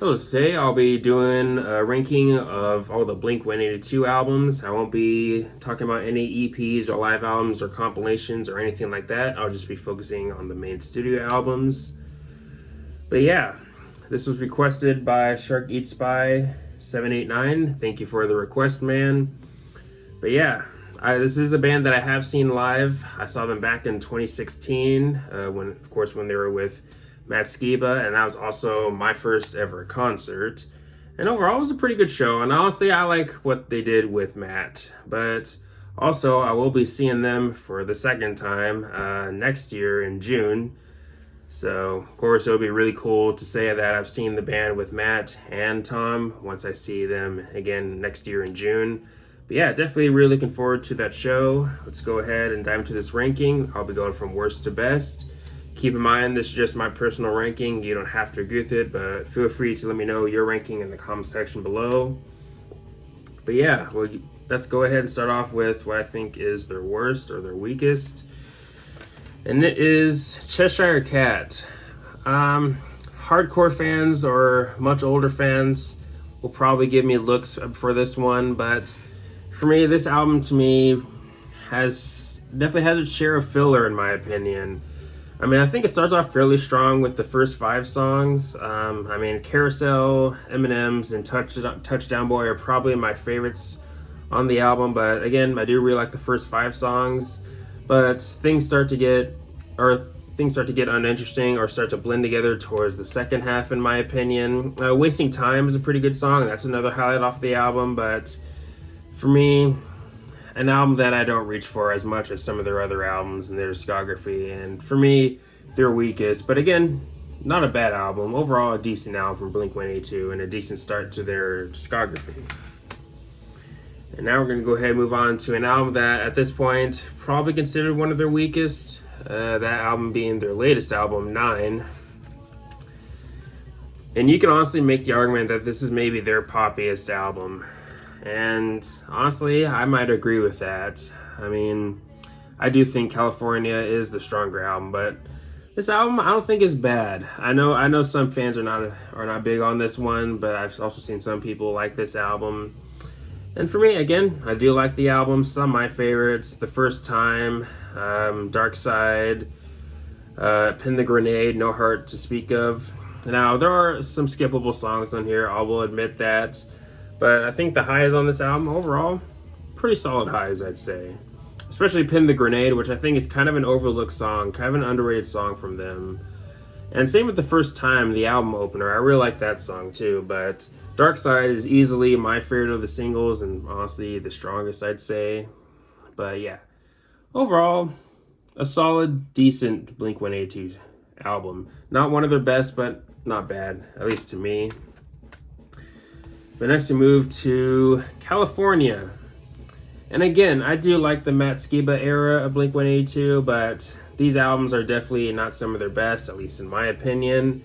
Hello, today I'll be doing a ranking of all the Blink-182 albums. I won't be talking about any EPs or live albums or compilations or anything like that. I'll just be focusing on the main studio albums. But yeah, this was requested by Shark Eats Spy 789. Thank you for the request, man. But yeah, this is a band that I have seen live. I saw them back in 2016, when they were with Matt Skiba, and that was also my first ever concert. And overall, it was a pretty good show. And honestly, I like what they did with Matt. But also, I will be seeing them for the second time next year in June. So, of course, it'll be really cool to say that I've seen the band with Matt and Tom once I see them again next year in June. But yeah, definitely really looking forward to that show. Let's go ahead and dive into this ranking. I'll be going from worst to best. Keep in mind, this is just my personal ranking. You don't have to agree with it, but feel free to let me know your ranking in the comment section below. But yeah, let's go ahead and start off with what I think is their worst or their weakest. And it is Cheshire Cat. Hardcore fans or much older fans will probably give me looks for this one, but for me, this album to me definitely has its share of filler in my opinion. I mean, I think it starts off fairly strong with the first 5 songs. Carousel, M&M's, and Touchdown Boy are probably my favorites on the album. But again, I do really like the first 5 songs. But things start to get uninteresting or start to blend together towards the second half, in my opinion. Wasting Time is a pretty good song. That's another highlight off the album. But for me, an album that I don't reach for as much as some of their other albums in their discography, and for me, their weakest. But again, not a bad album. Overall, a decent album from Blink-182 and a decent start to their discography. And now we're going to go ahead and move on to an album that, at this point, probably considered one of their weakest. That album being their latest album, 9. And you can honestly make the argument that this is maybe their poppiest album. And honestly, I might agree with that. I mean, I do think California is the stronger album, but this album I don't think is bad. I know some fans are not big on this one, but I've also seen some people like this album. And for me, again, I do like the album. Some of my favorites: The First Time, Dark Side, Pin the Grenade, No Heart to Speak of. Now, there are some skippable songs on here, I will admit that. But I think the highs on this album, overall, pretty solid highs, I'd say. Especially Pin the Grenade, which I think is kind of an overlooked song, kind of an underrated song from them. And same with The First Time, the album opener. I really like that song too, but Dark Side is easily my favorite of the singles and honestly the strongest, I'd say. But yeah, overall, a solid, decent Blink-182 album. Not one of their best, but not bad, at least to me. But next we move to California. And again, I do like the Matt Skiba era of Blink-182, but these albums are definitely not some of their best, at least in my opinion.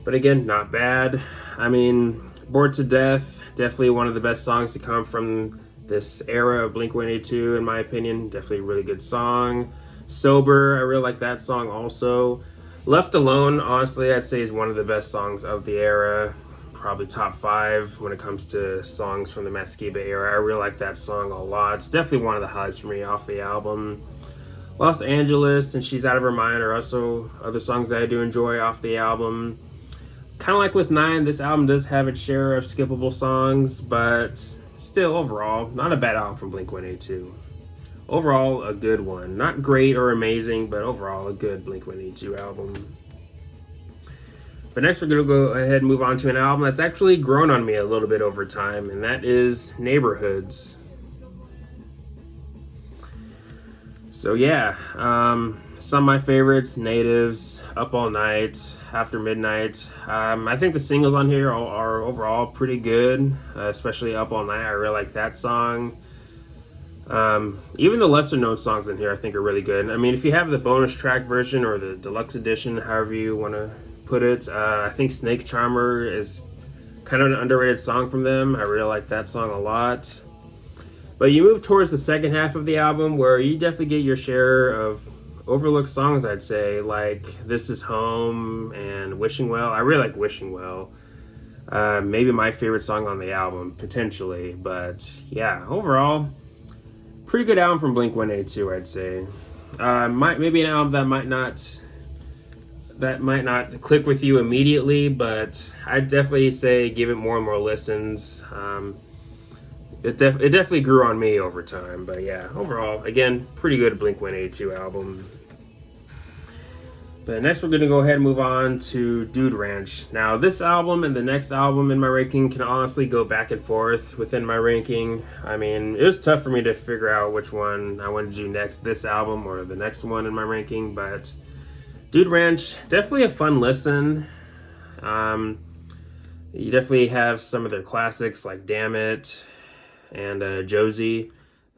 But again, not bad. I mean, Bored to Death, definitely one of the best songs to come from this era of Blink-182, in my opinion. Definitely a really good song. Sober, I really like that song also. Left Alone, honestly, I'd say is one of the best songs of the era. Probably top 5 when it comes to songs from the Matt Skiba era. I really like that song a lot. It's definitely one of the highs for me off the album. Los Angeles and She's Out of Her Mind are also other songs that I do enjoy off the album. Kind of like with 9, this album does have its share of skippable songs, but still, overall, not a bad album from Blink-182. Overall, a good one. Not great or amazing, but overall, a good Blink-182 album. But next we're going to go ahead and move on to an album that's actually grown on me a little bit over time, and that is Neighborhoods. So yeah, some of my favorites: Natives, Up All Night, After Midnight. I think the singles on here are overall pretty good, especially Up All Night. I really like that song. Even the lesser known songs in here I think are really good. I mean, if you have the bonus track version or the deluxe edition, however you want to put it, I think Snake Charmer is kind of an underrated song from them. I really like that song a lot. But you move towards the second half of the album where you definitely get your share of overlooked songs, I'd say, like This Is Home and Wishing Well. I really like Wishing Well. Maybe my favorite song on the album, potentially. But yeah, overall, pretty good album from Blink-182, I'd say. Maybe an album that might not click with you immediately, but I'd definitely say give it more and more listens. It definitely grew on me over time, but yeah, overall, again, pretty good Blink-182 album. But next we're going to go ahead and move on to Dude Ranch. Now this album and the next album in my ranking can honestly go back and forth within my ranking. I mean, it was tough for me to figure out which one I wanted to do next, this album or the next one in my ranking, but Dude Ranch, definitely a fun listen. You definitely have some of their classics like Damn It and Josie,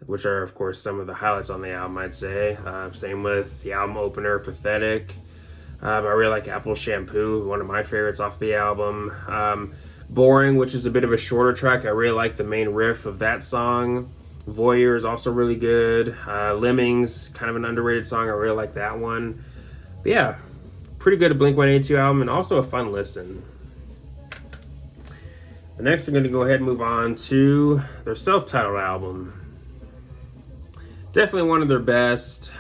which are of course some of the highlights on the album, I'd say. Same with the album opener, Pathetic. I really like Apple Shampoo, one of my favorites off the album. Boring, which is a bit of a shorter track. I really like the main riff of that song. Voyeur is also really good. Lemmings, kind of an underrated song. I really like that one. But yeah, pretty good Blink-182 album and also a fun listen. But next, we're going to go ahead and move on to their self-titled album. Definitely one of their best.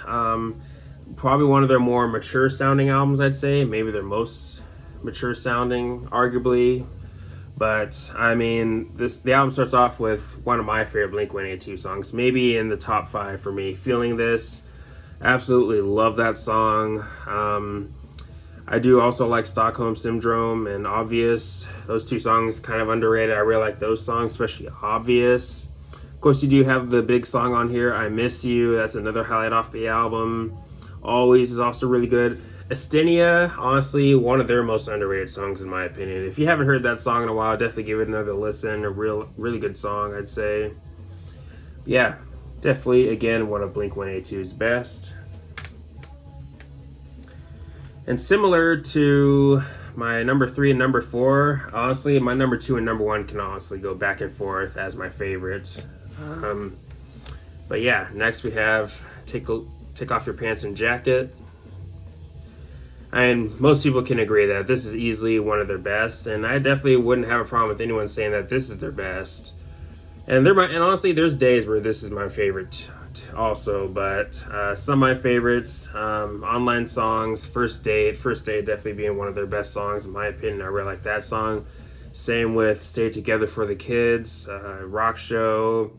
Probably one of their more mature sounding albums, I'd say. Maybe their most mature sounding, arguably. But I mean, the album starts off with one of my favorite Blink-182 songs, maybe in the top 5 for me. Feeling This, absolutely love that song. I do also like Stockholm Syndrome and Obvious. Those two songs kind of underrated. I really like those songs, especially Obvious. Of course, you do have the big song on here, I Miss You. That's another highlight off the album. Always is also really good. Astenia, honestly, one of their most underrated songs in my opinion. If you haven't heard that song in a while, definitely give it another listen. A really good song, I'd say. Yeah, definitely, again, one of Blink-182's best. And similar to my number 3 and number 4, honestly, my number 2 and number 1 can honestly go back and forth as my favorites. But yeah, next we have Take Off Your Pants and Jacket. And most people can agree that this is easily one of their best, and I definitely wouldn't have a problem with anyone saying that this is their best. And honestly, there's days where this is my favorite also, but some of my favorites, Online Songs, First Date definitely being one of their best songs in my opinion. I really like that song. Same with Stay Together for the Kids, Rock Show,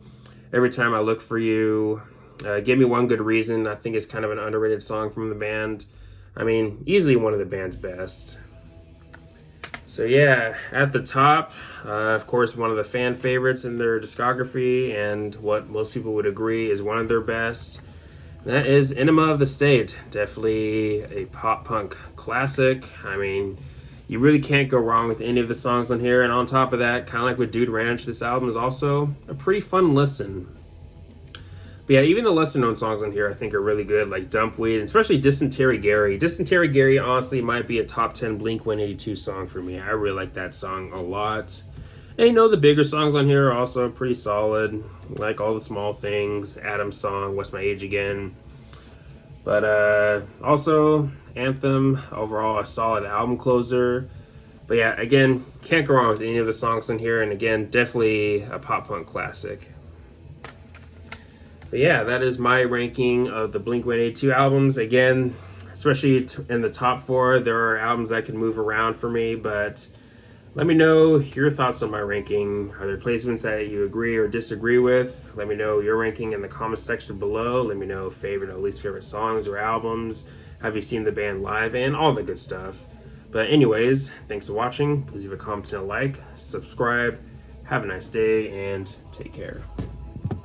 Every Time I Look for You, Give Me One Good Reason, I think is kind of an underrated song from the band. I mean, easily one of the band's best. So yeah, at the top, of course, one of the fan favorites in their discography and what most people would agree is one of their best. That is Enema of the State. Definitely a pop punk classic. I mean, you really can't go wrong with any of the songs on here. And on top of that, kind of like with Dude Ranch, this album is also a pretty fun listen. But yeah, even the lesser known songs on here I think are really good, like Dumpweed, and especially Dysentery Gary. Dysentery Gary honestly might be a top 10 Blink-182 song for me. I really like that song a lot. And you know, the bigger songs on here are also pretty solid, like All the Small Things, Adam's Song, What's My Age Again. But also Anthem, overall a solid album closer. But yeah, again, can't go wrong with any of the songs on here, and again, definitely a pop punk classic. But yeah, that is my ranking of the Blink-182 albums. Again, especially in the top 4, there are albums that can move around for me, but let me know your thoughts on my ranking. Are there placements that you agree or disagree with? Let me know your ranking in the comments section below. Let me know favorite or least favorite songs or albums. Have you seen the band live? And all the good stuff. But anyways, thanks for watching. Please leave a comment and a like, subscribe. Have a nice day, and take care.